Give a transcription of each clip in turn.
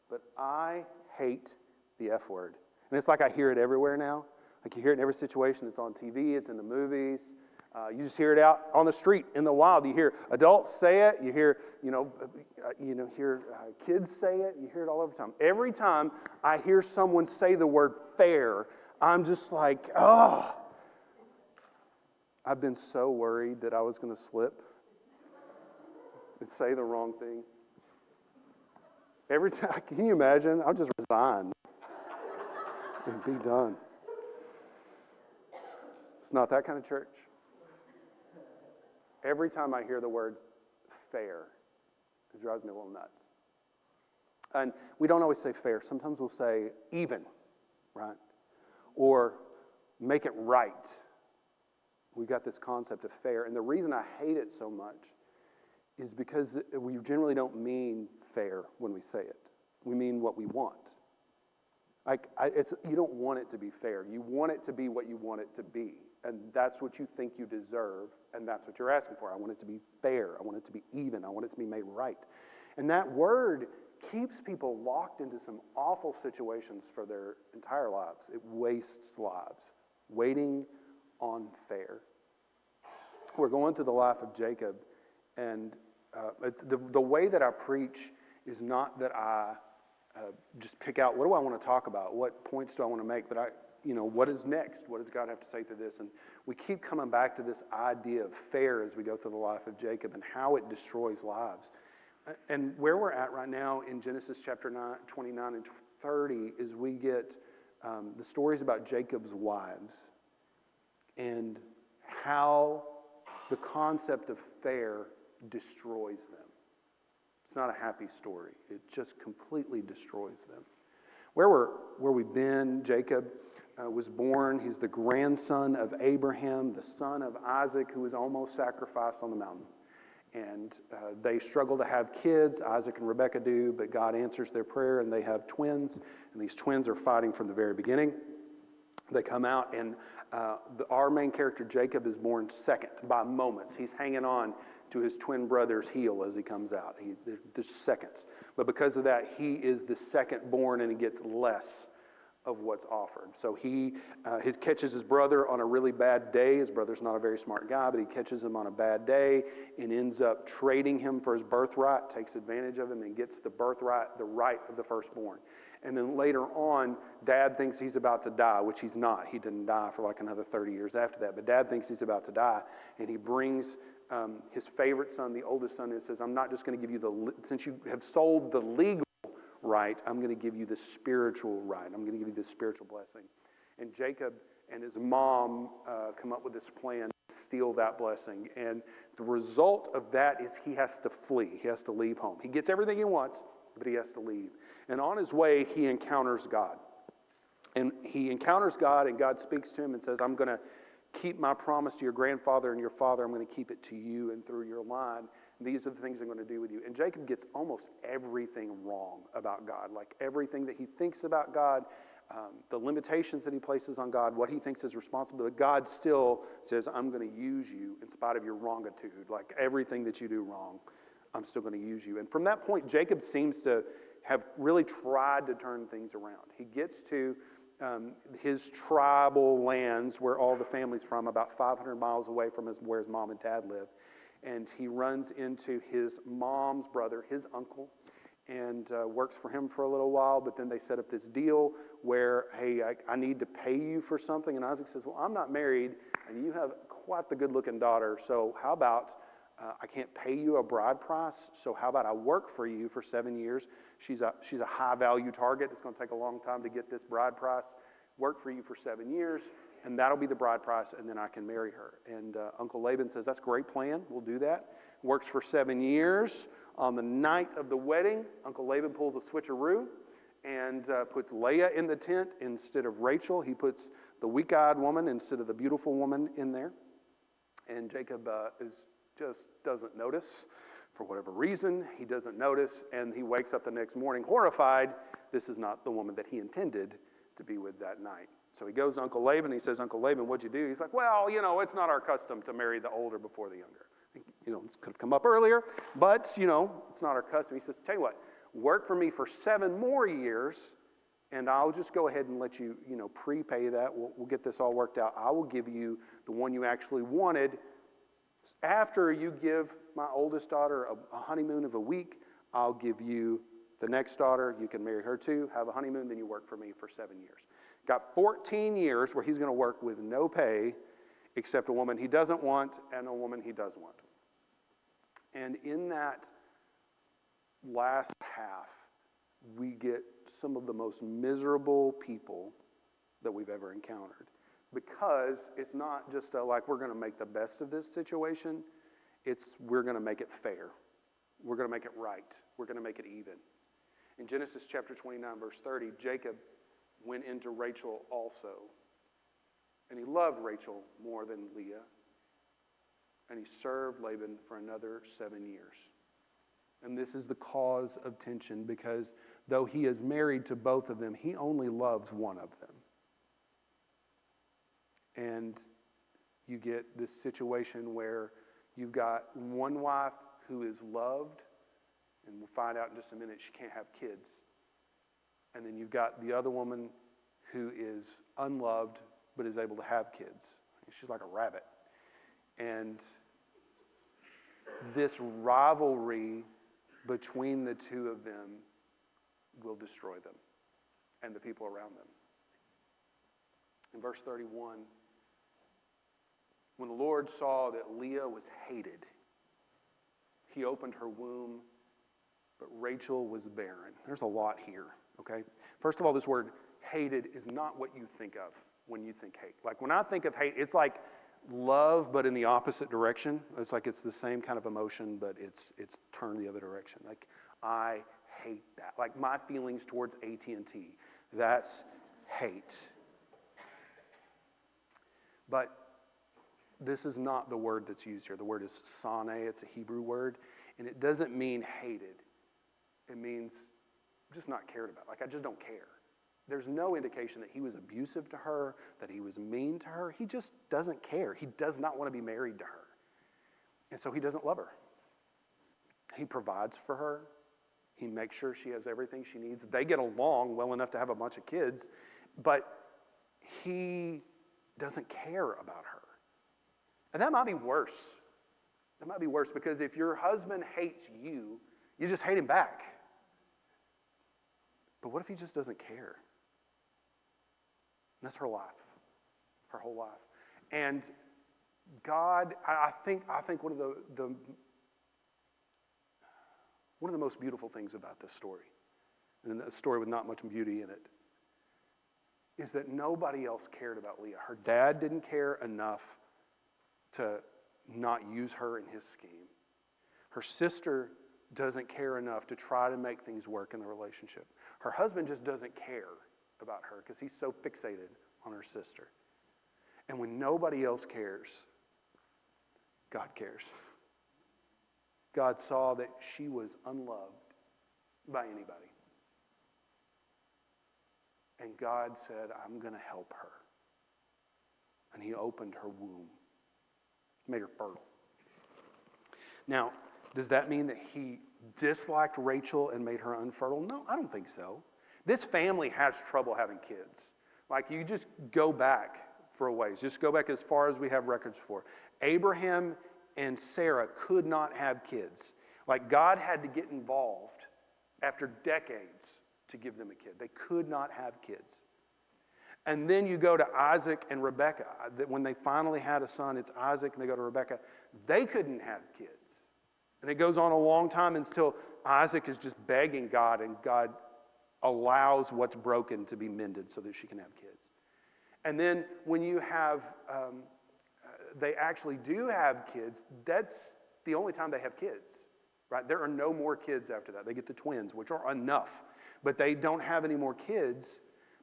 but I hate the F word. And it's like I hear it everywhere now. Like you hear it in every situation. It's on TV, it's in the movies. You just hear it out on the street, in the wild. You hear adults say it. You hear, kids say it. You hear it all over time. Every time I hear someone say the word fair, I'm just like, oh. I've been so worried that I was going to slip and say the wrong thing. Every time, can you imagine? I'll just resign and be done. It's not that kind of church. Every time I hear the word fair, it drives me a little nuts. And we don't always say fair. Sometimes we'll say even, right? Or make it right. We got this concept of fair. And the reason I hate it so much is because we generally don't mean fair when we say it. We mean what we want. You don't want it to be fair. You want it to be what you want it to be. And that's what you think you deserve, and that's what you're asking for. I want it to be fair. I want it to be even. I want it to be made right. And that word keeps people locked into some awful situations for their entire lives. It wastes lives. Waiting on fair. We're going through the life of Jacob, and the way that I preach is not that I just pick out, what do I want to talk about? What points do I want to make? But what is next? What does God have to say to this? And we keep coming back to this idea of fair as we go through the life of Jacob and how it destroys lives. And where we're at right now in Genesis chapter 29 and 30 is we get the stories about Jacob's wives and how the concept of fair destroys them. It's not a happy story. It just completely destroys them. Where we've been, Jacob was born. He's the grandson of Abraham, the son of Isaac, who was almost sacrificed on the mountain. And they struggle to have kids. Isaac and Rebekah do, but God answers their prayer, and they have twins. And these twins are fighting from the very beginning. They come out, and our main character, Jacob, is born second by moments. He's hanging on to his twin brother's heel as he comes out. There's seconds. But because of that, he is the second born, and he gets less of what's offered. So he catches his brother on a really bad day. His brother's not a very smart guy, but he catches him on a bad day and ends up trading him for his birthright, takes advantage of him, and gets the birthright, the right of the firstborn. And then later on, Dad thinks he's about to die, which he's not. He didn't die for like another 30 years after that. But Dad thinks he's about to die, and he brings his favorite son, the oldest son, and says, I'm not just going to give you since you have sold the legal right, I'm going to give you the spiritual right. I'm going to give you the spiritual blessing. And Jacob and his mom come up with this plan to steal that blessing. And the result of that is he has to flee. He has to leave home. He gets everything he wants, but he has to leave. And on his way, he encounters God. And he encounters God, and God speaks to him and says, I'm going to keep my promise to your grandfather and your father. I'm going to keep it to you and through your line. These are the things I'm going to do with you. And Jacob gets almost everything wrong about God. Like everything that he thinks about God, the limitations that he places on God, what he thinks is responsible. But God still says, I'm going to use you in spite of your wrongitude. Like everything that you do wrong, I'm still going to use you. And from that point, Jacob seems to have really tried to turn things around. He gets to his tribal lands where all the family's from, about 500 miles away from where his mom and dad live. And he runs into his mom's brother, his uncle, and works for him for a little while. But then they set up this deal where, hey, I need to pay you for something. And Isaac says, well, I'm not married, and you have quite the good-looking daughter. So how about I can't pay you a bride price, so how about I work for you for 7 years? She's a high-value target. It's going to take a long time to get this bride price. Work for you for 7 years, and that'll be the bride price, and then I can marry her. And Uncle Laban says, that's a great plan. We'll do that. Works for 7 years. On the night of the wedding, Uncle Laban pulls a switcheroo and puts Leah in the tent instead of Rachel. He puts the weak-eyed woman instead of the beautiful woman in there. And Jacob just doesn't notice. For whatever reason, he doesn't notice, and he wakes up the next morning horrified. This is not the woman that he intended to be with that night. So he goes to Uncle Laban, he says, Uncle Laban, what'd you do? He's like, well, it's not our custom to marry the older before the younger. This could have come up earlier, but, it's not our custom. He says, tell you what, Work for me for 7 more years, and I'll just go ahead and let you, prepay that. We'll get this all worked out. I will give you the one you actually wanted. After you give my oldest daughter a honeymoon of a week, I'll give you the next daughter. You can marry her too, have a honeymoon, then you work for me for 7 years. Got 14 years where he's going to work with no pay except a woman he doesn't want and a woman he does want. And in that last half, we get some of the most miserable people that we've ever encountered. Because it's not just like we're going to make the best of this situation. It's we're going to make it fair. We're going to make it right. We're going to make it even. In Genesis chapter 29, verse 30, Jacob went into Rachel also. And he loved Rachel more than Leah. And he served Laban for another 7 years. And this is the cause of tension, because though he is married to both of them, he only loves one of them. And you get this situation where you've got one wife who is loved, and we'll find out in just a minute she can't have kids. And then you've got the other woman who is unloved but is able to have kids. She's like a rabbit. And this rivalry between the two of them will destroy them and the people around them. In verse 31, when the Lord saw that Leah was hated, he opened her womb, but Rachel was barren. There's a lot here, okay? First of all, this word hated is not what you think of when you think hate. Like when I think of hate, it's like love, but in the opposite direction. It's like it's the same kind of emotion, but it's turned the other direction. Like I hate that. Like my feelings towards AT&T, that's hate. But this is not the word that's used here. The word is sane. It's a Hebrew word, and it doesn't mean hated. It means just not cared about. Like I just don't care. There's no indication that he was abusive to her, that he was mean to her. He just doesn't care. He does not want to be married to her. And so he doesn't love her. He provides for her. He makes sure she has everything she needs. They get along well enough to have a bunch of kids, but he doesn't care about her. And that might be worse. That might be worse, because if your husband hates you, you just hate him back. But what if he just doesn't care? And that's her life, her whole life. And God, I think one of the most beautiful things about this story, and a story with not much beauty in it, is that nobody else cared about Leah. Her dad didn't care enough to not use her in his scheme. Her sister doesn't care enough to try to make things work in the relationship. Her husband just doesn't care about her because he's so fixated on her sister. And when nobody else cares, God cares. God saw that she was unloved by anybody. And God said, I'm going to help her. And he opened her womb, made her fertile. Now, does that mean that he disliked Rachel and made her unfertile? No, I don't think so. This family has trouble having kids. Like, you just go back for a ways. Just go back as far as we have records for. Abraham and Sarah could not have kids. Like, God had to get involved after decades to give them a kid. They could not have kids. And then you go to Isaac and Rebekah. When they finally had a son, it's Isaac, and they go to Rebekah. They couldn't have kids. And it goes on a long time until Isaac is just begging God, and God allows what's broken to be mended so that she can have kids. And then when you have, they actually do have kids, that's the only time they have kids, right? There are no more kids after that. They get the twins, which are enough, but they don't have any more kids.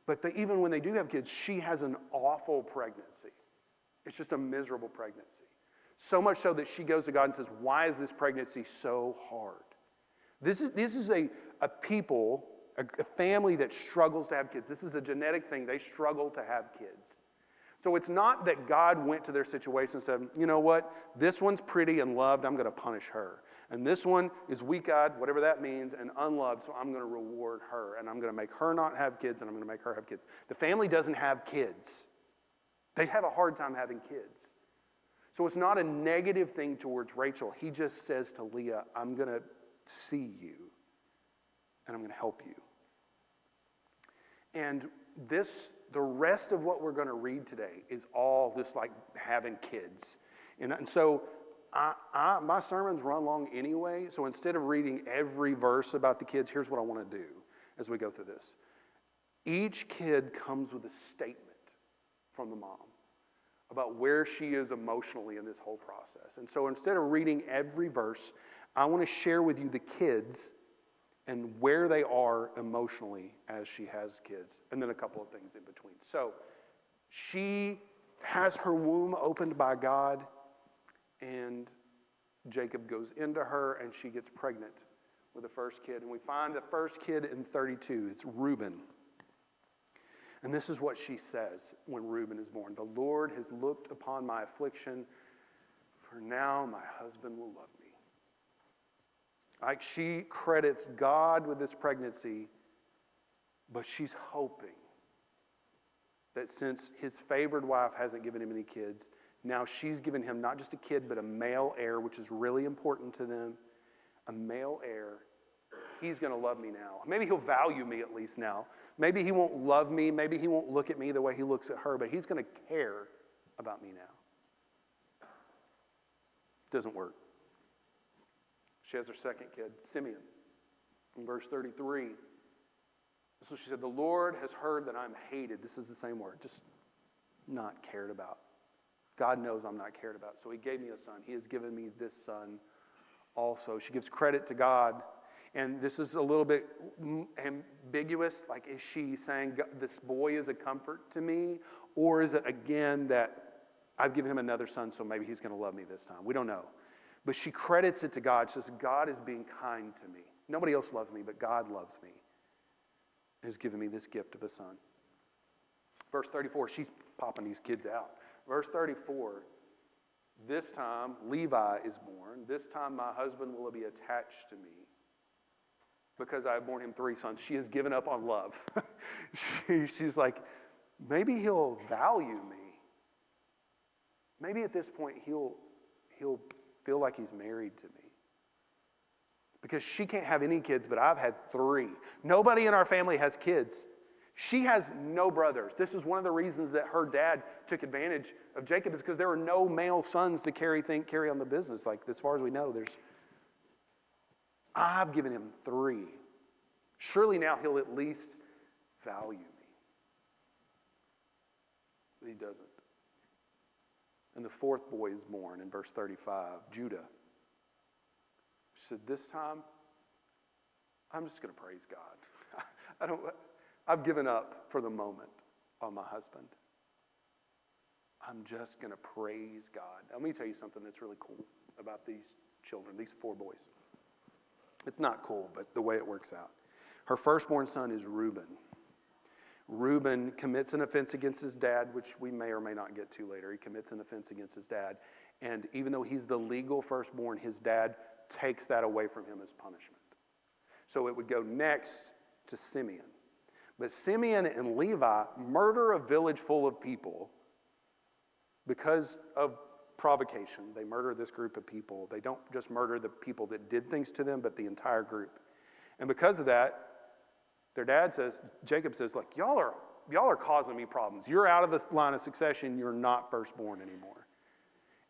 But even when they do have kids, she has an awful pregnancy. It's just a miserable pregnancy. So much so that she goes to God and says, why is this pregnancy so hard? This is a people, a family that struggles to have kids. This is a genetic thing. They struggle to have kids. So it's not that God went to their situation and said, you know what, this one's pretty and loved, I'm going to punish her. And this one is weak-eyed, whatever that means, and unloved, so I'm going to reward her. And I'm going to make her not have kids, and I'm going to make her have kids. The family doesn't have kids. They have a hard time having kids. So it's not a negative thing towards Rachel. He just says to Leah, I'm going to see you, and I'm going to help you. And the rest of what we're going to read today is all this like having kids. And so my sermons run long anyway, so instead of reading every verse about the kids, here's what I want to do as we go through this. Each kid comes with a statement from the mom about where she is emotionally in this whole process. And so instead of reading every verse, I want to share with you the kids and where they are emotionally as she has kids, and then a couple of things in between. So she has her womb opened by God, and Jacob goes into her, and she gets pregnant with the first kid. And we find the first kid in 32. It's Reuben. And this is what she says when Reuben is born. The Lord has looked upon my affliction, for now my husband will love me. Like she credits God with this pregnancy, but she's hoping that since his favored wife hasn't given him any kids, now she's given him not just a kid, but a male heir, which is really important to them. A male heir. He's going to love me now. Maybe he'll value me at least now. Maybe he won't love me. Maybe he won't look at me the way he looks at her, but he's going to care about me now. Doesn't work. She has her second kid, Simeon. In verse 33, this is what she said, the Lord has heard that I'm hated. This is the same word, just not cared about. God knows I'm not cared about, so he gave me a son. He has given me this son also. She gives credit to God, and this is a little bit ambiguous. Like, is she saying this boy is a comfort to me, or is it again that I've given him another son, so maybe he's going to love me this time? We don't know. But she credits it to God. She says, God is being kind to me. Nobody else loves me, but God loves me and has given me this gift of a son. Verse 34, she's popping these kids out. Verse 34, this time Levi is born. This time my husband will be attached to me because I have borne him 3 sons. She has given up on love. She's like, maybe he'll value me. Maybe at this point he'll feel like he's married to me. Because she can't have any kids, but I've had 3. Nobody in our family has kids. She has no brothers. This is one of the reasons that her dad took advantage of Jacob, is because there were no male sons to carry on the business. Like, as far as we know, I've given him 3. Surely now he'll at least value me. But he doesn't. And the 4th boy is born in verse 35, Judah. She said, this time, I'm just going to praise God. I've given up for the moment on my husband. I'm just going to praise God. Now, let me tell you something that's really cool about these children, these 4 boys. It's not cool, but the way it works out. Her firstborn son is Reuben. Reuben commits an offense against his dad, which we may or may not get to later. He commits an offense against his dad. And even though he's the legal firstborn, his dad takes that away from him as punishment. So it would go next to Simeon. But Simeon and Levi murder a village full of people because of provocation. They murder this group of people. They don't just murder the people that did things to them, but the entire group. And because of that, their dad says, Jacob says, look, y'all are causing me problems. You're out of the line of succession. You're not firstborn anymore.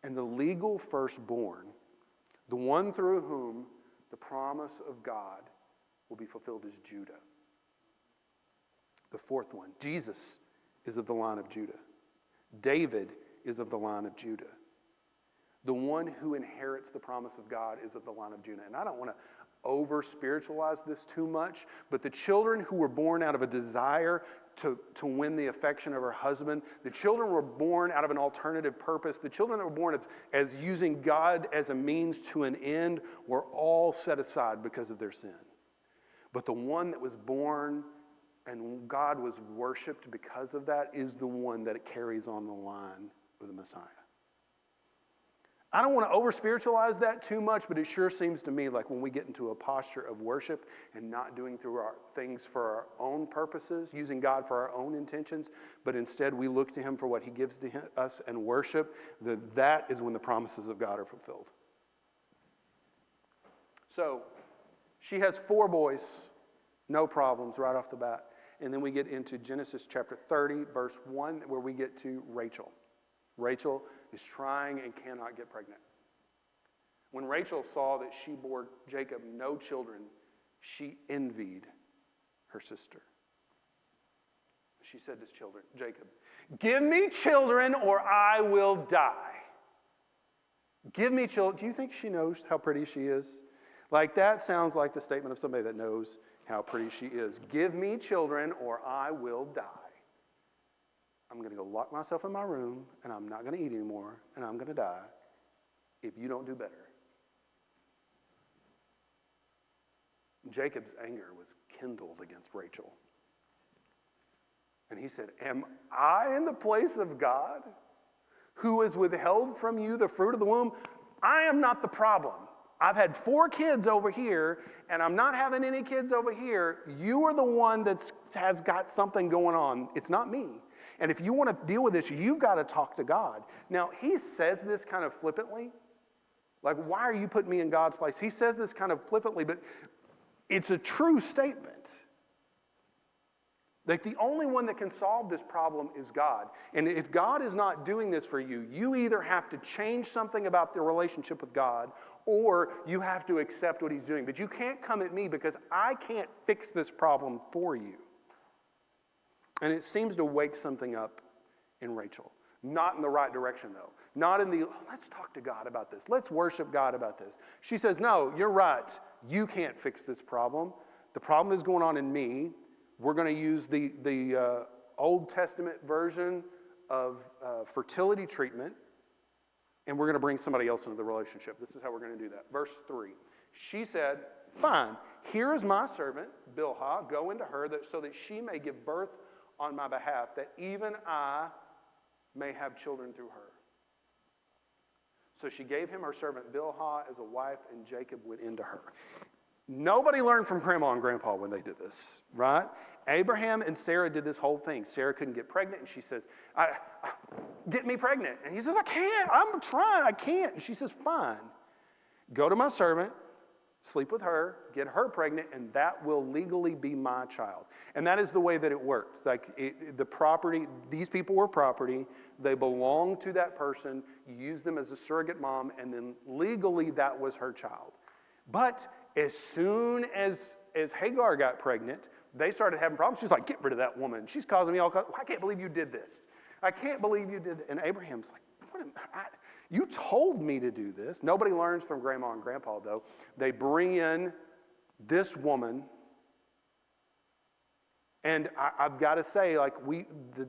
And the legal firstborn, the one through whom the promise of God will be fulfilled, is Judah. The 4th one, Jesus, is of the line of Judah. David is of the line of Judah. The one who inherits the promise of God is of the line of Judah. And I don't want to over-spiritualize this too much, but the children who were born out of a desire to win the affection of her husband, the children were born out of an alternative purpose, the children that were born as using God as a means to an end were all set aside because of their sin. But the one that was born and God was worshipped because of that is the one that it carries on the line of the Messiah. I don't want to over-spiritualize that too much, but it sure seems to me like when we get into a posture of worship and not doing through our things for our own purposes, using God for our own intentions, but instead we look to him for what he gives to us and worship, that is when the promises of God are fulfilled. So she has 4 boys, no problems right off the bat. And then we get into Genesis chapter 30, verse 1, where we get to Rachel. Rachel is trying and cannot get pregnant. When Rachel saw that she bore Jacob no children, she envied her sister. She said to Jacob, "Give me children or I will die." Give me children. Do you think she knows how pretty she is? Like, that sounds like the statement of somebody that knows how pretty she is. Give me children or I will die. I'm going to go lock myself in my room, and I'm not going to eat anymore, and I'm going to die if you don't do better. Jacob's anger was kindled against Rachel. And he said, "Am I in the place of God, who has withheld from you the fruit of the womb? I am not the problem. I've had 4 kids over here, and I'm not having any kids over here. You are the one that has got something going on. It's not me. And if you want to deal with this, you've got to talk to God." Now, he says this kind of flippantly. Like, why are you putting me in God's place? He says this kind of flippantly, but it's a true statement. Like, the only one that can solve this problem is God. And if God is not doing this for you, you either have to change something about the relationship with God, or you have to accept what he's doing. But you can't come at me because I can't fix this problem for you. And it seems to wake something up in Rachel. Not in the right direction, though. Not in the, let's talk to God about this. Let's worship God about this. She says, "No, you're right. You can't fix this problem. The problem is going on in me. We're going to use the Old Testament version of fertility treatment, and we're going to bring somebody else into the relationship. This is how we're going to do that." Verse 3. She said, "Fine, here is my servant, Bilhah. Go into her so that she may give birth on my behalf, that even I may have children through her." So she gave him her servant Bilhah as a wife, and Jacob went into her. Nobody learned from Grandma and Grandpa when they did this, right? Abraham and Sarah did this whole thing. Sarah couldn't get pregnant, and she says, "Get me pregnant." And he says, "I can't. I'm trying. I can't." And she says, "Fine. Go to my servant, sleep with her, get her pregnant, and that will legally be my child." And that is the way that it worked. Like, the property, these people were property. They belonged to that person. You use them as a surrogate mom, and then legally that was her child. But as soon as Hagar got pregnant, they started having problems. She's like, "Get rid of that woman. She's causing me all kinds. I can't believe you did this. I can't believe you did this." And Abraham's like, "You told me to do this." Nobody learns from Grandma and Grandpa, though. They bring in this woman, and I've got to say, like,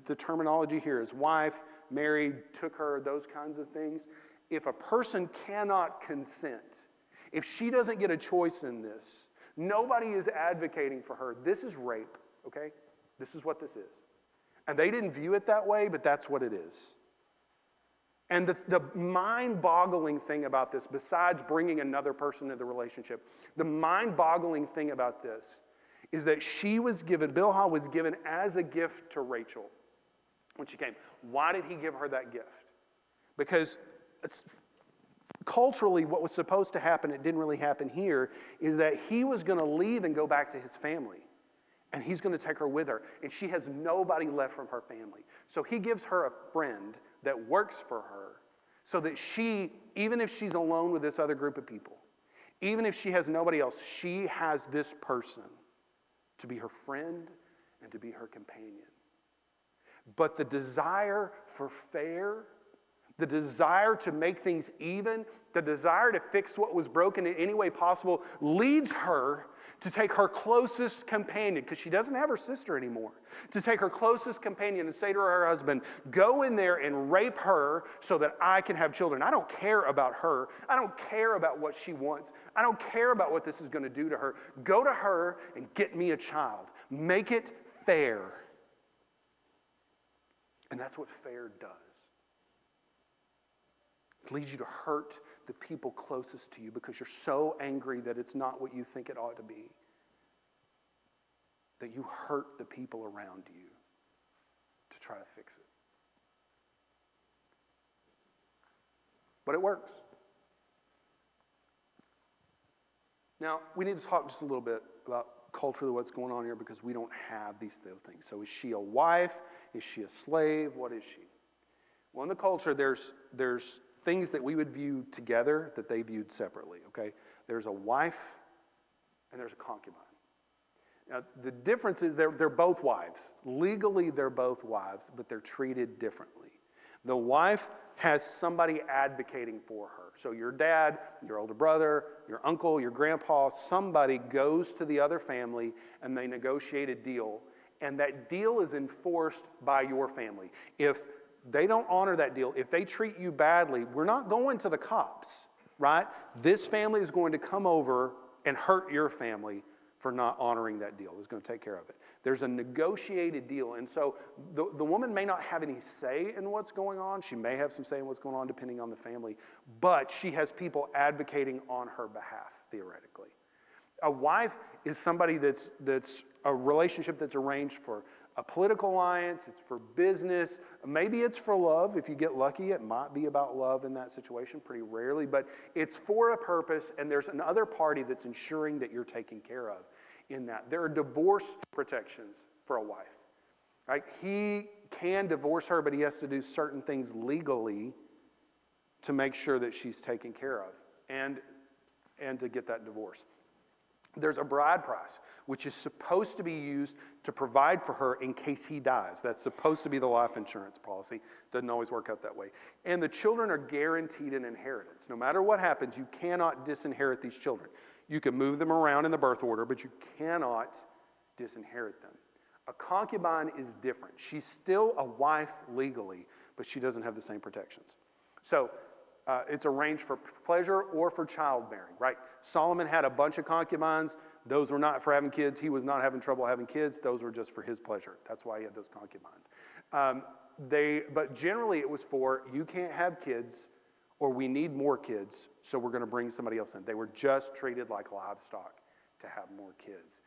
the terminology here is wife, married, took her, those kinds of things. If a person cannot consent, if she doesn't get a choice in this, nobody is advocating for her. This is rape, okay? This is what this is. And they didn't view it that way, but that's what it is. And the mind-boggling thing about this, besides bringing another person into the relationship, the mind-boggling thing about this is that Bilhah was given as a gift to Rachel when she came. Why did he give her that gift? Because culturally, what was supposed to happen, it didn't really happen here, is that he was going to leave and go back to his family. And he's going to take her with her. And she has nobody left from her family. So he gives her a friend that works for her so that she, even if she's alone with this other group of people, even if she has nobody else, she has this person to be her friend and to be her companion. But the desire for fair, the desire to make things even, the desire to fix what was broken in any way possible leads her to take her closest companion, because she doesn't have her sister anymore, to take her closest companion and say to her husband, "Go in there and rape her so that I can have children. I don't care about her. I don't care about what she wants. I don't care about what this is going to do to her. Go to her and get me a child. Make it fair." And that's what fair does. It leads you to hurt the people closest to you because you're so angry that it's not what you think it ought to be. That you hurt the people around you to try to fix it. But it works. Now, we need to talk just a little bit about culturally what's going on here because we don't have those things. So is she a wife? Is she a slave? What is she? Well, in the culture, there's things that we would view together that they viewed separately, okay? There's a wife and there's a concubine. Now, the difference is they're both wives. Legally, they're both wives, but they're treated differently. The wife has somebody advocating for her. So your dad, your older brother, your uncle, your grandpa, somebody goes to the other family and they negotiate a deal, and that deal is enforced by your family. If they don't honor that deal, if they treat you badly, we're not going to the cops, right? This family is going to come over and hurt your family for not honoring that deal. Is going to take care of it. There's a negotiated deal. And so the woman may not have any say in what's going on. She may have some say in what's going on depending on the family. But she has people advocating on her behalf, theoretically. A wife is somebody that's a relationship that's arranged for a political alliance. It's for business. Maybe it's for love. If you get lucky, it might be about love in that situation, pretty rarely. But it's for a purpose, and there's another party that's ensuring that you're taken care of in that. There are divorce protections for a wife. Right? He can divorce her, but he has to do certain things legally to make sure that she's taken care of and to get that divorce. There's a bride price, which is supposed to be used to provide for her in case he dies. That's supposed to be the life insurance policy. Doesn't always work out that way. And the children are guaranteed an inheritance. No matter what happens, you cannot disinherit these children. You can move them around in the birth order, but you cannot disinherit them. A concubine is different. She's still a wife legally, but she doesn't have the same protections. So it's arranged for pleasure or for childbearing, right? Solomon had a bunch of concubines. Those were not for having kids. He was not having trouble having kids. Those were just for his pleasure. That's why he had those concubines. But generally it was for, you can't have kids, or we need more kids, so we're going to bring somebody else in. They were just treated like livestock to have more kids.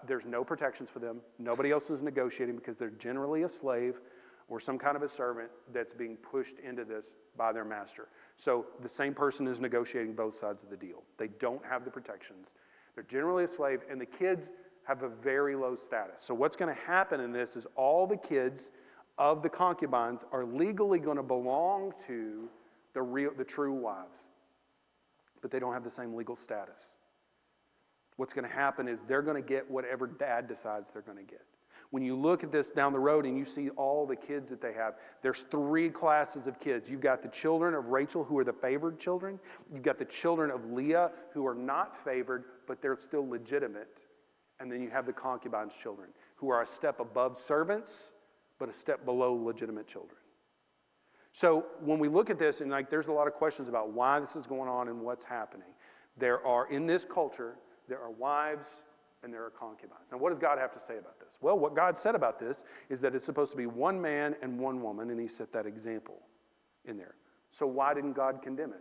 There's no protections for them. Nobody else is negotiating because they're generally a slave or some kind of a servant that's being pushed into this by their master. So the same person is negotiating both sides of the deal. They don't have the protections. They're generally a slave, and the kids have a very low status. So what's going to happen in this is all the kids of the concubines are legally going to belong to the true wives, but they don't have the same legal status. What's going to happen is they're going to get whatever dad decides they're going to get. When you look at this down the road and you see all the kids that they have, there's three classes of kids. You've got the children of Rachel, who are the favored children. You've got the children of Leah, who are not favored, but they're still legitimate. And then you have the concubines' children, who are a step above servants, but a step below legitimate children. So when we look at this, and there's a lot of questions about why this is going on and what's happening. In this culture, there are wives and there are concubines. Now, what does God have to say about this? Well, what God said about this is that it's supposed to be one man and one woman, and he set that example in there. So why didn't God condemn it?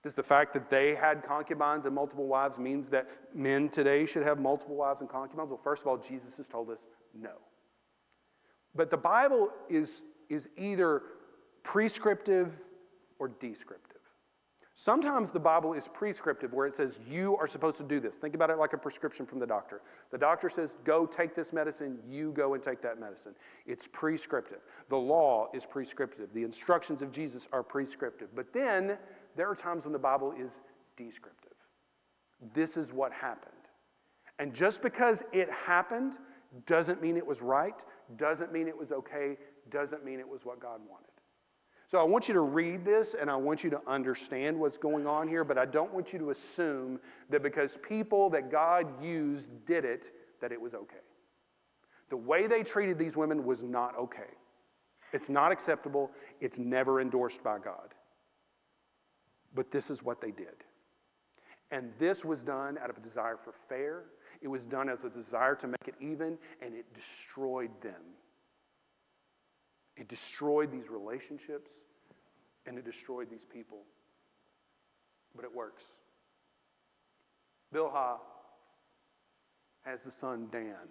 Does the fact that they had concubines and multiple wives means that men today should have multiple wives and concubines? Well, first of all, Jesus has told us no. But the Bible is either prescriptive or descriptive. Sometimes the Bible is prescriptive, where it says you are supposed to do this. Think about it like a prescription from the doctor. The doctor says, go take this medicine, you go and take that medicine. It's prescriptive. The law is prescriptive. The instructions of Jesus are prescriptive. But then there are times when the Bible is descriptive. This is what happened. And just because it happened doesn't mean it was right, doesn't mean it was okay, doesn't mean it was what God wanted. So I want you to read this, and I want you to understand what's going on here, but I don't want you to assume that because people that God used did it, that it was okay. The way they treated these women was not okay. It's not acceptable. It's never endorsed by God. But this is what they did. And this was done out of a desire for fair. It was done as a desire to make it even, and it destroyed them. It destroyed these relationships. and it destroyed these people. But it works. Bilhah has the son Dan.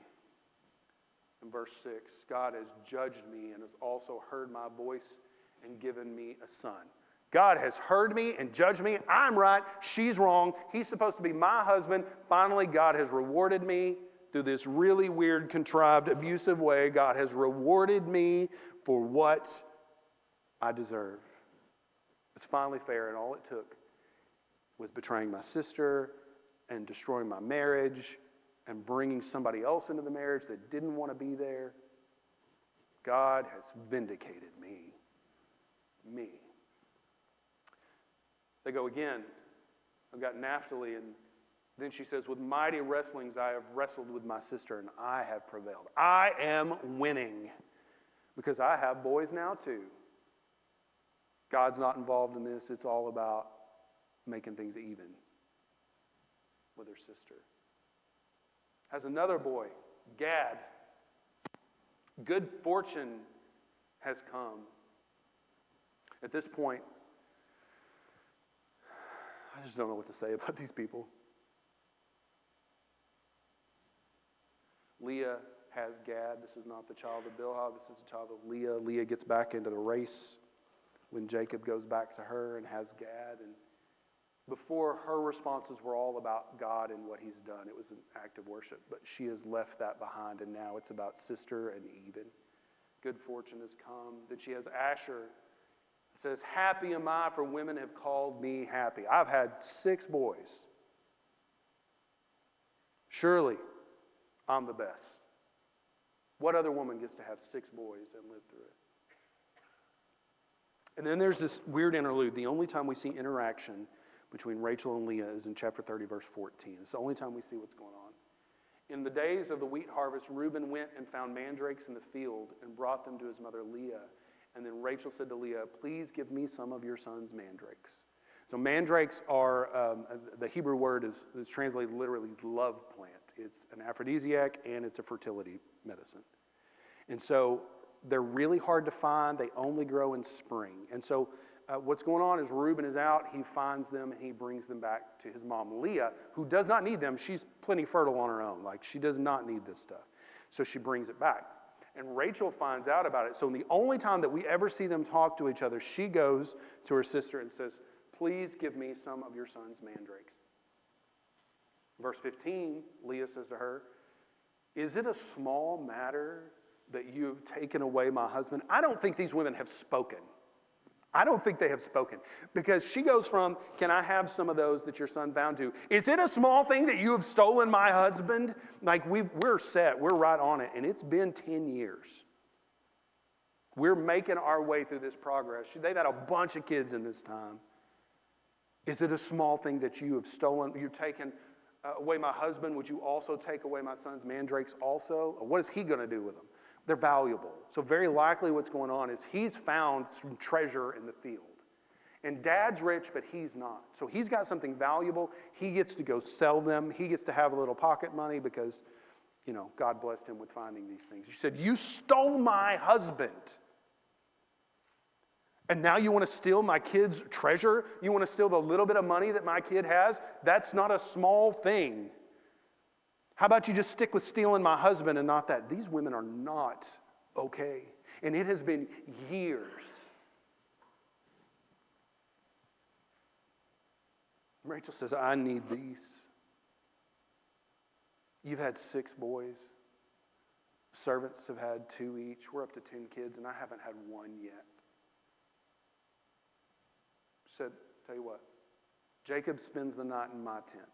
In verse 6, God has judged me and has also heard my voice and given me a son. God has heard me and judged me. I'm right. She's wrong. He's supposed to be my husband. Finally, God has rewarded me through this really weird, contrived, abusive way. God has rewarded me for what I deserve. It's finally fair, and all it took was betraying my sister and destroying my marriage and bringing somebody else into the marriage that didn't want to be there. God has vindicated me. Me. They go again. I've got Naphtali, and then she says, with mighty wrestlings I have wrestled with my sister, and I have prevailed. I am winning because I have boys now too. God's not involved in this. It's all about making things even with her sister. Has another boy, Gad. Good fortune has come. At this point, I just don't know what to say about these people. Leah has Gad. This is not the child of Bilhah. This is the child of Leah. Leah gets back into the race when Jacob goes back to her and has Gad. And before, her responses were all about God and what he's done. It was an act of worship. But she has left that behind, and now it's about sister and even. Good fortune has come. Then she has Asher. It says, happy am I, for women have called me happy. I've had 6 boys. Surely, I'm the best. What other woman gets to have 6 boys and live through it? And then there's this weird interlude. The only time we see interaction between Rachel and Leah is in chapter 30, verse 14. It's the only time we see what's going on. In the days of the wheat harvest, Reuben went and found mandrakes in the field and brought them to his mother Leah. And then Rachel said to Leah, please give me some of your son's mandrakes. So mandrakes are, the Hebrew word is translated literally love plant. It's an aphrodisiac and it's a fertility medicine. And so they're really hard to find. They only grow in spring. And so what's going on is Reuben is out. He finds them and he brings them back to his mom, Leah, who does not need them. She's plenty fertile on her own. Like, she does not need this stuff. So she brings it back. And Rachel finds out about it. So the only time that we ever see them talk to each other, she goes to her sister and says, please give me some of your son's mandrakes. Verse 15, Leah says to her, is it a small matter that you've taken away my husband? I don't think these women have spoken. I don't think they have spoken. Because she goes from, can I have some of those that your son found, to, is it a small thing that you have stolen my husband? Like, we're set. We're right on it. And it's been 10 years. We're making our way through this progress. They've had a bunch of kids in this time. Is it a small thing that you have stolen? You've taken away my husband. Would you also take away my son's mandrakes also? What is he going to do with them? They're valuable. So very likely what's going on is he's found some treasure in the field. And dad's rich, but he's not. So he's got something valuable. He gets to go sell them. He gets to have a little pocket money because, God blessed him with finding these things. She said, you stole my husband. And now you want to steal my kid's treasure? You want to steal the little bit of money that my kid has? That's not a small thing. How about you just stick with stealing my husband and not that? These women are not okay. And it has been years. Rachel says, I need these. You've had 6 boys. Servants have had 2 each. We're up to 10 kids, and I haven't had 1 yet. She said, tell you what, Jacob spends the night in my tent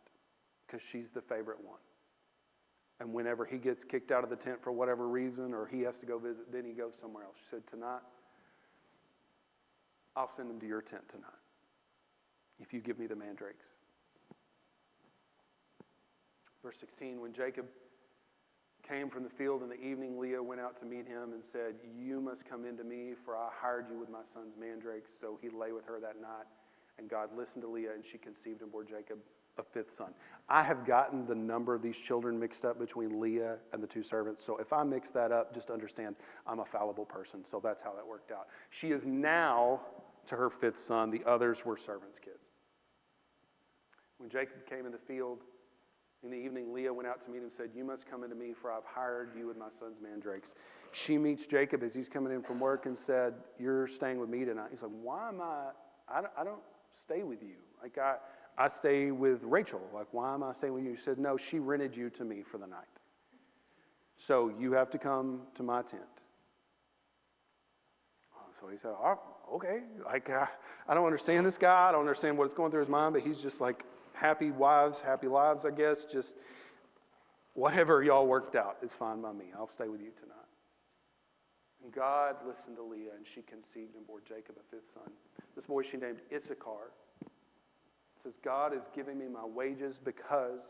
because she's the favorite one. And whenever he gets kicked out of the tent for whatever reason, or he has to go visit, then he goes somewhere else. She said, tonight, I'll send him to your tent tonight if you give me the mandrakes. Verse 16, when Jacob came from the field in the evening, Leah went out to meet him and said, you must come into me, for I hired you with my son's mandrakes. So he lay with her that night, and God listened to Leah, and she conceived and bore Jacob a 5th son. I have gotten the number of these children mixed up between Leah and the 2 servants. So if I mix that up, just understand I'm a fallible person. So that's how that worked out. She is now to her fifth son. The others were servants' kids. When Jacob came in the field in the evening, Leah went out to meet him and said, "You must come into me, for I've hired you with my son's mandrakes." She meets Jacob as he's coming in from work and said, "You're staying with me tonight." He's like, "Why am I don't stay with you. Like, I stay with Rachel. Like, why am I staying with you?" She said, "No, she rented you to me for the night. So you have to come to my tent." So he said, "Oh, okay." Like, I don't understand this guy. I don't understand what's going through his mind, but he's just like, happy wives, happy lives, I guess. Just whatever y'all worked out is fine by me. I'll stay with you tonight. And God listened to Leah, and she conceived and bore Jacob a fifth son. This boy she named Issachar. It says, God is giving me my wages because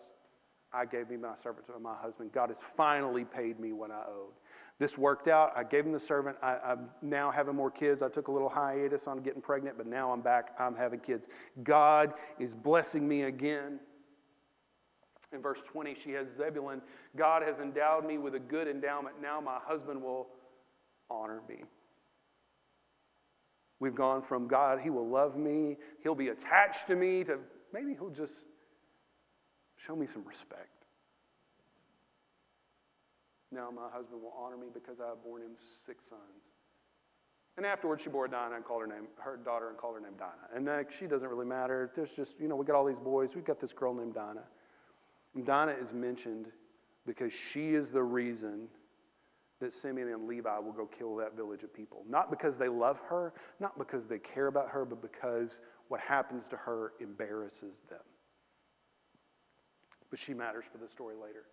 I gave me my servant to my husband. God has finally paid me what I owed. This worked out. I gave him the servant. I'm now having more kids. I took a little hiatus on getting pregnant, but now I'm back. I'm having kids. God is blessing me again. In verse 20, she has Zebulun. God has endowed me with a good endowment. Now my husband will honor me. We've gone from God, he will love me, he'll be attached to me, to maybe he'll just show me some respect. Now my husband will honor me because I have borne him 6 sons. And afterwards she bore Dinah and called her daughter and called her name Dinah. And she doesn't really matter. There's just, we got all these boys. We've got this girl named Dinah. And Dinah is mentioned because she is the reason that Simeon and Levi will go kill that village of people. Not because they love her, not because they care about her, but because what happens to her embarrasses them. But she matters for the story later.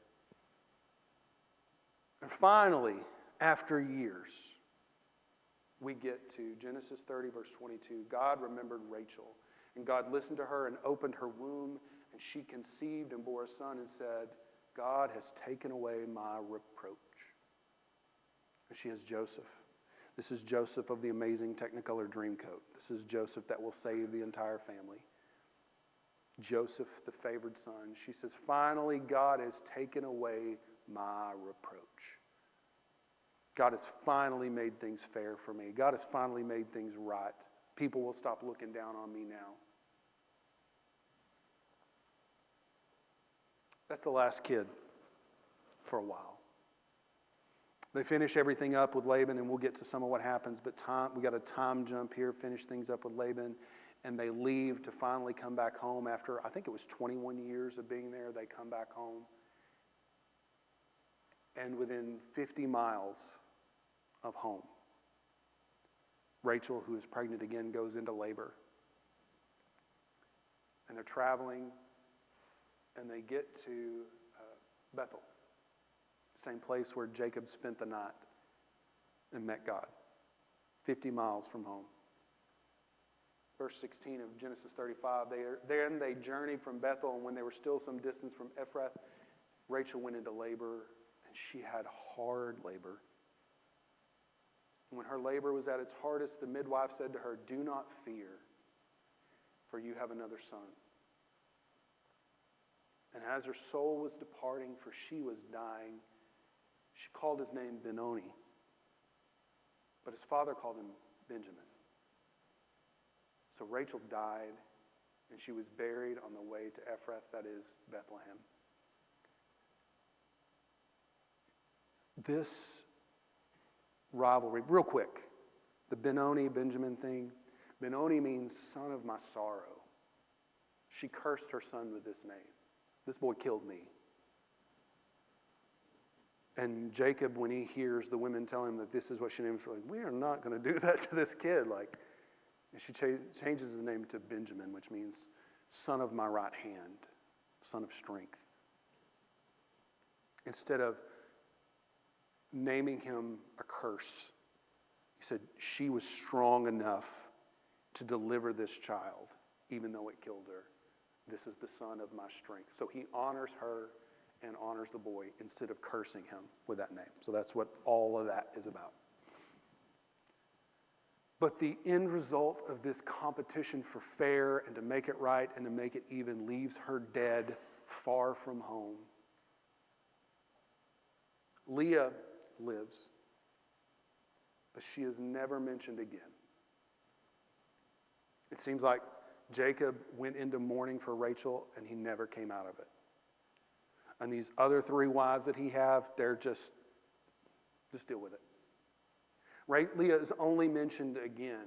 And finally, after years, we get to Genesis 30, verse 22. God remembered Rachel, and God listened to her and opened her womb, and she conceived and bore a son and said, God has taken away my reproach. And she has Joseph. This is Joseph of the amazing Technicolor Dreamcoat. This is Joseph that will save the entire family. Joseph, the favored son. She says, finally, God has taken away my reproach. God has finally made things fair for me. God has finally made things right. People will stop looking down on me now. That's the last kid for a while. They finish everything up with Laban, and we'll get to some of what happens, but we got a time jump here, finish things up with Laban, and they leave to finally come back home after, I think it was 21 years of being there. They come back home. And within 50 miles of home, Rachel, who is pregnant again, goes into labor. And they're traveling, and they get to Bethel, same place where Jacob spent the night and met God, 50 miles from home. Verse 16 of Genesis 35, then they journeyed from Bethel, and when they were still some distance from Ephrath, Rachel went into labor, and she had hard labor. And when her labor was at its hardest, the midwife said to her, do not fear, for you have another son. And as her soul was departing, for she was dying, she called his name Benoni, but his father called him Benjamin. So Rachel died, and she was buried on the way to Ephrath, that is Bethlehem. This rivalry, real quick, the Benoni-Benjamin thing, Benoni means son of my sorrow. She cursed her son with this name. This boy killed me. And Jacob, when he hears the women tell him that this is what she named, he's like, we are not going to do that to this kid. And she changes the name to Benjamin, which means son of my right hand, son of strength. Instead of naming him a curse, he said she was strong enough to deliver this child, even though it killed her. This is the son of my strength. So he honors her and honors the boy instead of cursing him with that name. So that's what all of that is about. But the end result of this competition for fair and to make it right and to make it even leaves her dead, far from home. Leah lives, but she is never mentioned again. It seems like Jacob went into mourning for Rachel and he never came out of it. And these other 3 wives that he have, they're just deal with it. Right? Leah is only mentioned again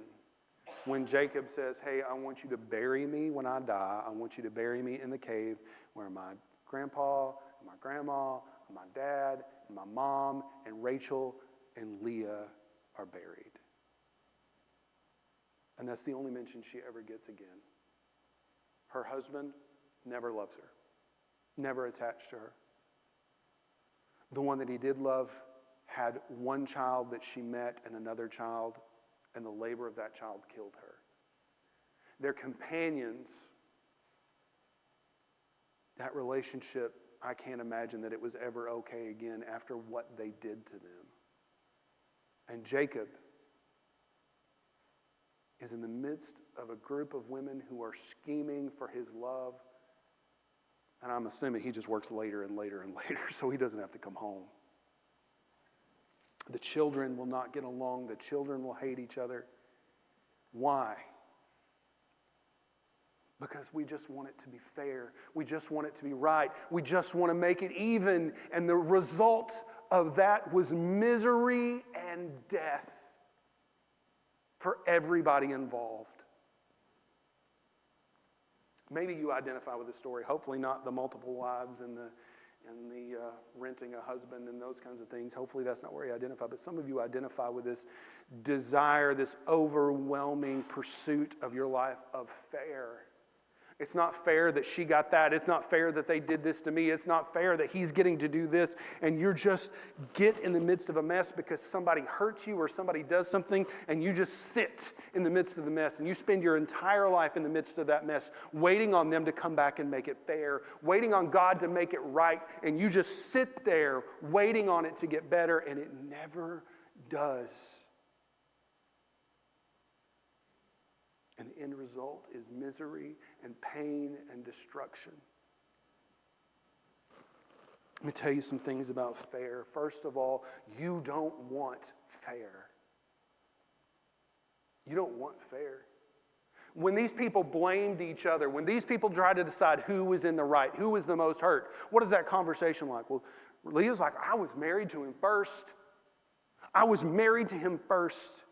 when Jacob says, hey, I want you to bury me when I die. I want you to bury me in the cave where my grandpa, and my grandma, and my dad, and my mom, and Rachel, and Leah are buried. And that's the only mention she ever gets again. Her husband never loves her, never attached to her. The one that he did love had one child that she met and another child, and the labor of that child killed her. Their companions, that relationship, I can't imagine that it was ever okay again after what they did to them. And Jacob is in the midst of a group of women who are scheming for his love. And I'm assuming he just works later and later and later, so he doesn't have to come home. The children will not get along. The children will hate each other. Why? Because we just want it to be fair. We just want it to be right. We just want to make it even. And the result of that was misery and death for everybody involved. Maybe you identify with the story. Hopefully not the multiple wives and the renting a husband and those kinds of things. Hopefully that's not where you identify. But some of you identify with this desire, this overwhelming pursuit of your life of fair. It's not fair that she got that. It's not fair that they did this to me. It's not fair that he's getting to do this. And you're just get in the midst of a mess because somebody hurts you or somebody does something, and you just sit in the midst of the mess. And you spend your entire life in the midst of that mess, waiting on them to come back and make it fair, waiting on God to make it right. And you just sit there waiting on it to get better, and it never does. And the end result is misery and pain and destruction. Let me tell you some things about fair. First of all, you don't want fair. You don't want fair. When these people blamed each other, when these people tried to decide who was in the right, who was the most hurt, what is that conversation like? Well, Leah's like, I was married to him first. I was married to him first.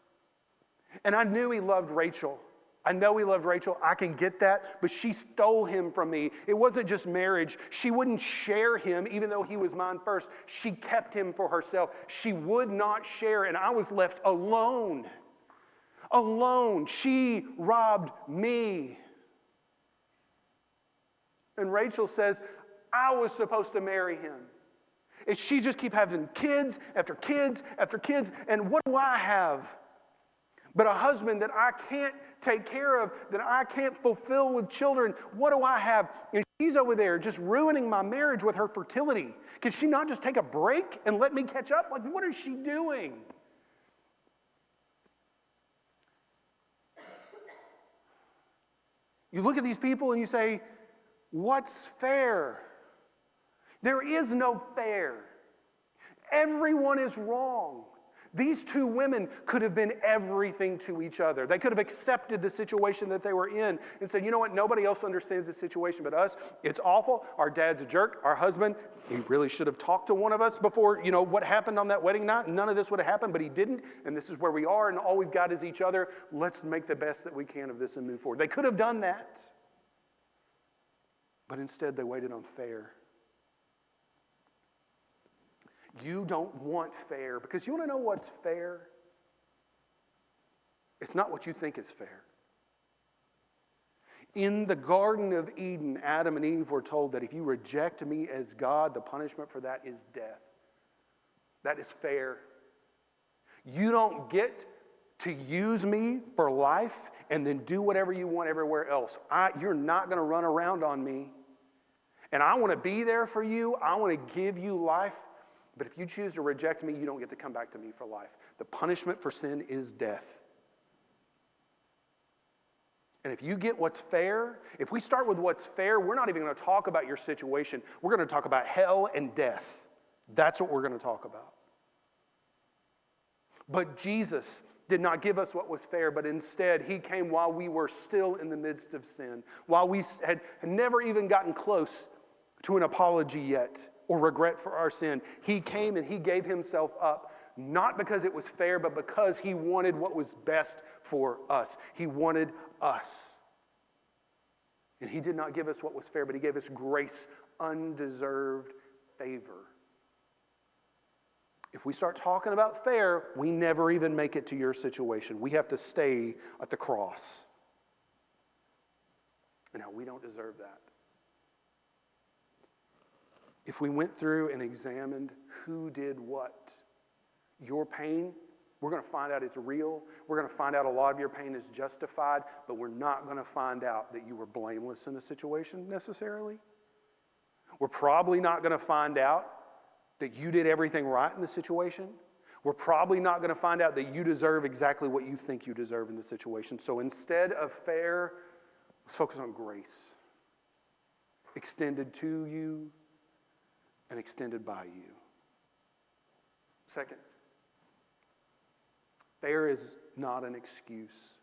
And I knew he loved Rachel. I know he loved Rachel. I can get that. But she stole him from me. It wasn't just marriage. She wouldn't share him even though he was mine first. She kept him for herself. She would not share, and I was left alone. Alone. She robbed me. And Rachel says, I was supposed to marry him. And she just keep having kids after kids after kids. And what do I have? But a husband that I can't take care of, that I can't fulfill with children. What do I have? And she's over there just ruining my marriage with her fertility. Can she not just take a break and let me catch up? Like, what is she doing? You look at these people and you say, what's fair? There is no fair. Everyone is wrong. These two women could have been everything to each other. They could have accepted the situation that they were in and said, you know what, nobody else understands this situation but us. It's awful. Our dad's a jerk. Our husband, he really should have talked to one of us before, what happened on that wedding night. None of this would have happened, but he didn't. And this is where we are, and all we've got is each other. Let's make the best that we can of this and move forward. They could have done that. But instead, they waited on fair. You don't want fair, because you want to know what's fair? It's not what you think is fair. In the Garden of Eden, Adam and Eve were told that if you reject me as God, the punishment for that is death. That is fair. You don't get to use me for life and then do whatever you want everywhere else. You're not going to run around on me. And I want to be there for you. I want to give you life. But if you choose to reject me, you don't get to come back to me for life. The punishment for sin is death. And if you get what's fair, if we start with what's fair, we're not even going to talk about your situation. We're going to talk about hell and death. That's what we're going to talk about. But Jesus did not give us what was fair, but instead he came while we were still in the midst of sin, while we had never even gotten close to an apology yet or regret for our sin. He came and he gave himself up, not because it was fair, but because he wanted what was best for us. He wanted us. And he did not give us what was fair, but he gave us grace, undeserved favor. If we start talking about fair, we never even make it to your situation. We have to stay at the cross. And now we don't deserve that. If we went through and examined who did what, your pain, we're going to find out it's real. We're going to find out a lot of your pain is justified, but we're not going to find out that you were blameless in the situation necessarily. We're probably not going to find out that you did everything right in the situation. We're probably not going to find out that you deserve exactly what you think you deserve in the situation. So instead of fair, let's focus on grace. Extended to you and extended by you. Second, fair is not an excuse.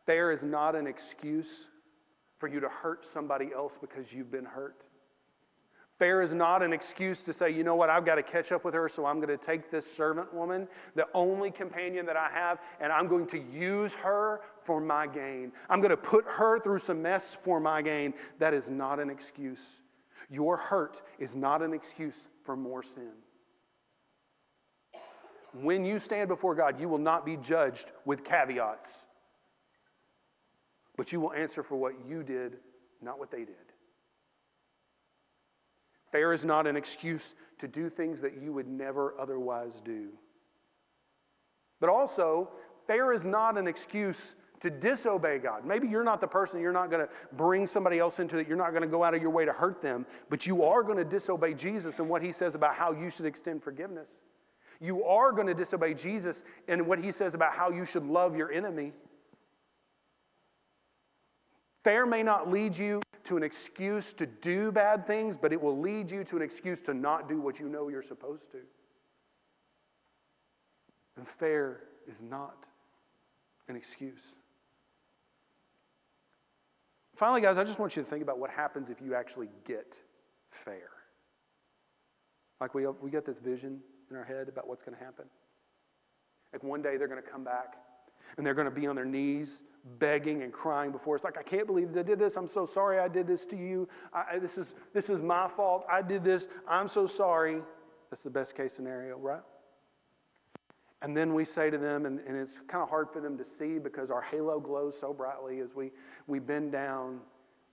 Fair is not an excuse for you to hurt somebody else because you've been hurt. Fair is not an excuse to say, you know what, I've got to catch up with her, so I'm going to take this servant woman, the only companion that I have, and I'm going to use her for my gain. I'm going to put her through some mess for my gain. That is not an excuse. Your hurt is not an excuse for more sin. When you stand before God, you will not be judged with caveats, but you will answer for what you did, not what they did. Fair is not an excuse to do things that you would never otherwise do. But also, fair is not an excuse to disobey God. Maybe you're not the person, you're not going to bring somebody else into it, you're not going to go out of your way to hurt them, but you are going to disobey Jesus and what he says about how you should extend forgiveness. You are going to disobey Jesus and what he says about how you should love your enemy. Fair may not lead you to an excuse to do bad things, but it will lead you to an excuse to not do what you know you're supposed to. And fair is not an excuse. Finally, guys, I just want you to think about what happens if you actually get fair. Like we got this vision in our head about what's going to happen. Like one day they're going to come back and they're going to be on their knees begging and crying before us. Like, I can't believe they did this. I'm so sorry I did this to you. This is my fault. I did this. I'm so sorry. That's the best case scenario, right? And then we say to them, and it's kind of hard for them to see because our halo glows so brightly as we bend down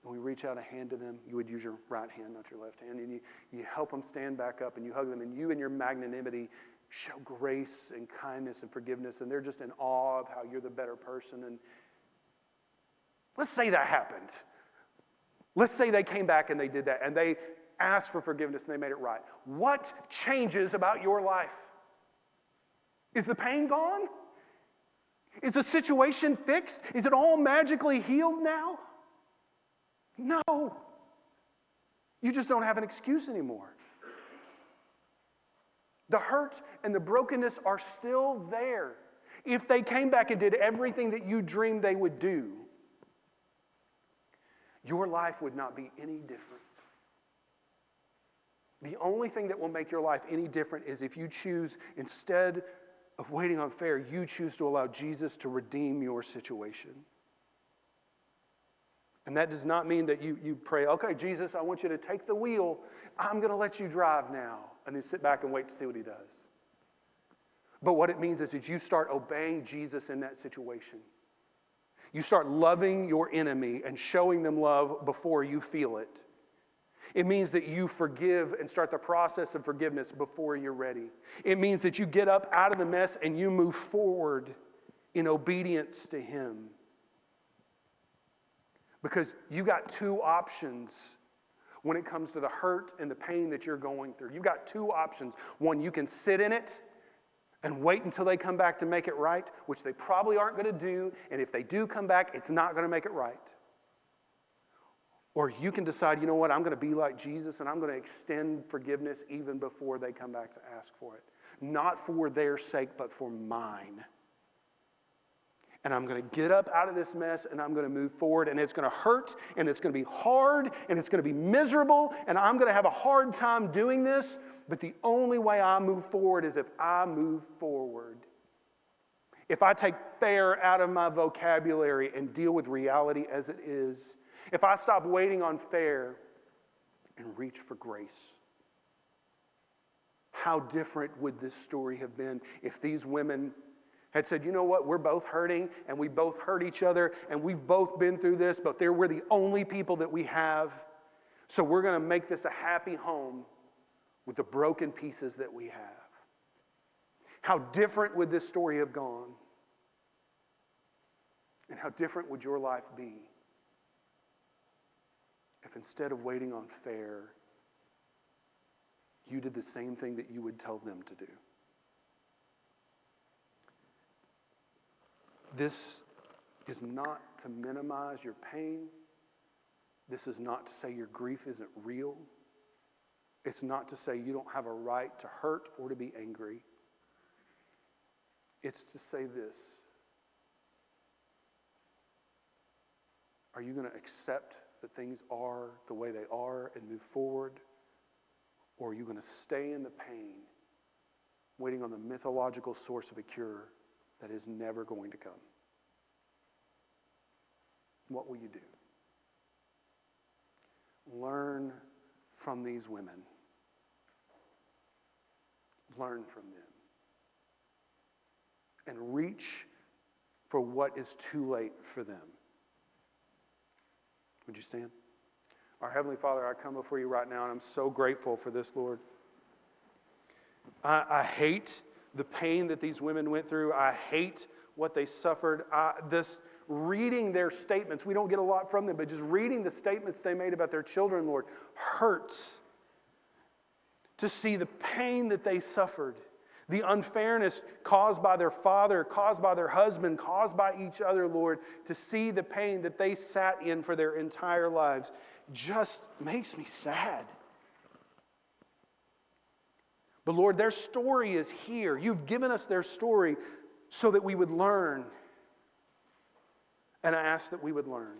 and we reach out a hand to them. You would use your right hand, not your left hand, and you help them stand back up and you hug them, and you in your magnanimity show grace and kindness and forgiveness, and they're just in awe of how you're the better person. And let's say that happened. Let's say they came back and they did that, and they asked for forgiveness and they made it right. What changes about your life? Is the pain gone? Is the situation fixed? Is it all magically healed now? No. You just don't have an excuse anymore. The hurt and the brokenness are still there. If they came back and did everything that you dreamed they would do, your life would not be any different. The only thing that will make your life any different is if you choose, instead of waiting on fair, you choose to allow Jesus to redeem your situation. And that does not mean that you pray, okay, Jesus, I want you to take the wheel. I'm going to let you drive now. And then sit back and wait to see what he does. But what it means is that you start obeying Jesus in that situation. You start loving your enemy and showing them love before you feel it. It means that you forgive and start the process of forgiveness before you're ready. It means that you get up out of the mess and you move forward in obedience to him. Because you got two options when it comes to the hurt and the pain that you're going through. You've got two options. One, you can sit in it and wait until they come back to make it right, which they probably aren't going to do, and if they do come back, it's not going to make it right. Or you can decide, you know what, I'm going to be like Jesus, and I'm going to extend forgiveness even before they come back to ask for it. Not for their sake, but for mine. And I'm going to get up out of this mess and I'm going to move forward. And it's going to hurt and it's going to be hard and it's going to be miserable. And I'm going to have a hard time doing this. But the only way I move forward is if I move forward. If I take fair out of my vocabulary and deal with reality as it is. If I stop waiting on fair and reach for grace. How different would this story have been if these women had said, you know what, we're both hurting and we both hurt each other and we've both been through this, but we're the only people that we have. So we're going to make this a happy home with the broken pieces that we have. How different would this story have gone? And how different would your life be if instead of waiting on fair, you did the same thing that you would tell them to do? This is not to minimize your pain. This is not to say your grief isn't real. It's not to say you don't have a right to hurt or to be angry. It's to say this. Are you going to accept that things are the way they are and move forward? Or are you going to stay in the pain, waiting on the mythological source of a cure that is never going to come? What will you do? Learn from these women. Learn from them. And reach for what is too late for them. Would you stand? Our Heavenly Father, I come before you right now, and I'm so grateful for this, Lord. I hate the pain that these women went through. I hate what they suffered. Reading their statements, we don't get a lot from them, but just reading the statements they made about their children, Lord, hurts. To see the pain that they suffered, the unfairness caused by their father, caused by their husband, caused by each other, Lord, to see the pain that they sat in for their entire lives just makes me sad. But Lord, their story is here. You've given us their story so that we would learn. And I ask that we would learn.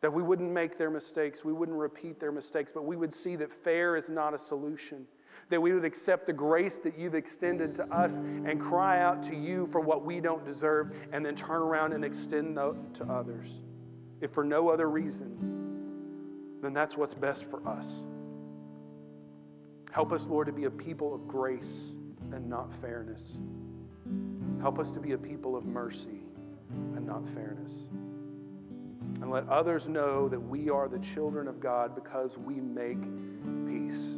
That we wouldn't make their mistakes, we wouldn't repeat their mistakes, but we would see that fair is not a solution. That we would accept the grace that you've extended to us and cry out to you for what we don't deserve, and then turn around and extend to others. If for no other reason, then that's what's best for us. Help us, Lord, to be a people of grace and not fairness. Help us to be a people of mercy and not fairness. And let others know that we are the children of God because we make peace.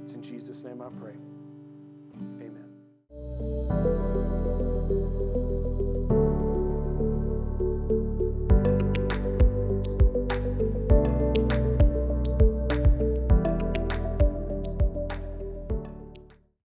It's in Jesus' name I pray. Amen.